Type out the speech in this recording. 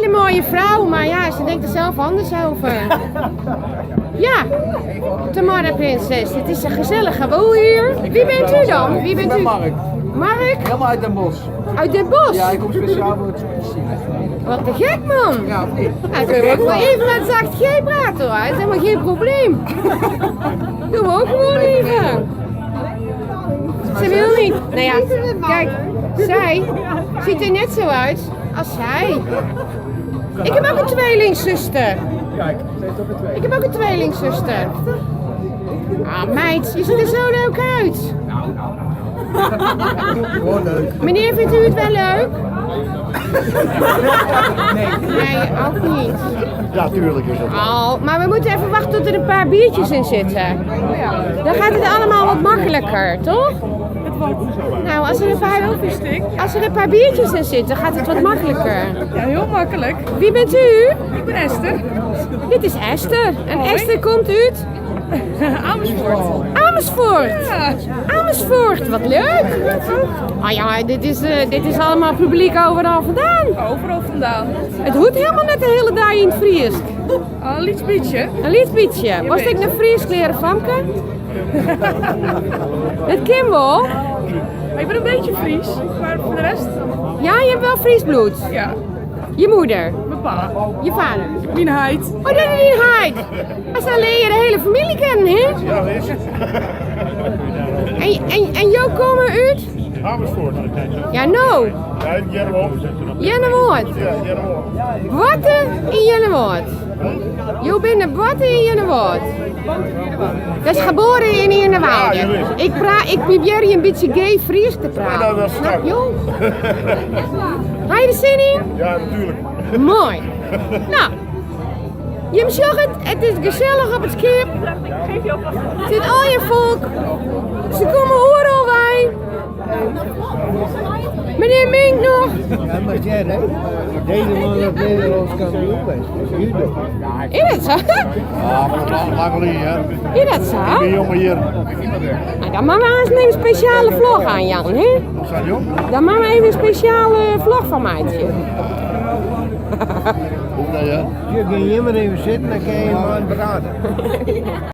hele mooie vrouw, maar ja, ze denkt er zelf anders over. Ja, de Marreprinses. Het is een gezellige boel hier. Wie bent u dan? Wie bent u? Mark. Mark? Helemaal uit Den Bosch. Uit Den Bosch? Ja, ik kom speciaal voor het Skûtsjesilen. Wat te gek, man. Ja, of niet? Nou, kunnen we ook wel even met zacht G praten, hoor. Dat is helemaal geen probleem. Doen we ook gewoon even. Ze wil niet. Nou ja, kijk, zij ziet er net zo uit als zij. Ik heb ook een tweelingzuster. Kijk, ze heeft ook een twee. Ik heb ook een tweelingzuster. Ah, meid, je ziet er zo leuk uit. Gewoon leuk. Meneer, vindt u het wel leuk? Nee. Nee, ook niet. Ja, tuurlijk is het. Oh, maar we moeten even wachten tot er een paar biertjes in zitten. Dan gaat het allemaal wat makkelijker, toch? Nou, als er een paar biertjes in zitten, gaat het wat makkelijker. Ja, heel makkelijk. Wie bent u? Ik ben Esther. Dit is Esther. En Hoi. Esther komt uit Amersfoort. Amersfoort. Ja. Amersfoort, wat leuk. Ah ja, dit is allemaal publiek overal vandaan. Overal vandaan. Het hoeft helemaal net de hele dag in het Fries. Een liedspietje. Een liedpietje. Was ik naar Fries leren famke? Dat kan wel. Ik ben een beetje Fries, maar voor de rest, Ja, je hebt wel Fries bloed. ja, Je moeder. mijn pa. Je vader. Mijn heid. Oh, dat is niet Heid. Als dan leer je de hele familie kennen, hè? Ja, wees. En jou komen uit? Amersfoort. Ja, nou. Ja, Earnewald. Jennewoord. Ja, Earnewald. Watten in Jennewoord. Je bent een watten in Jennewoord. Dat is geboren in Earnewald. Ja, Ik probeer je een beetje gay Fries te praten. Ja, dat is Snap straks. je? Ga je er zin in? Ja, natuurlijk. Mooi. Nou, je zag het is gezellig op het schip. Er zit al je volk. Ze komen overal bij. Meneer Mink nog. Ja, maar jij, hè? Deze man dat Nederlands kampioen is. Judo. Is dat zo? Ja, maar lang geleden, hè. Is dat zo? Die jongen hier. Nou, dan maken we eens een speciale vlog aan Jan, hè? Wat zijn die jong? Dan maken we even een speciale vlog van maatje. Hoe dat, ja? Je kan hier maar even zitten, dan kan je hem aan het braden.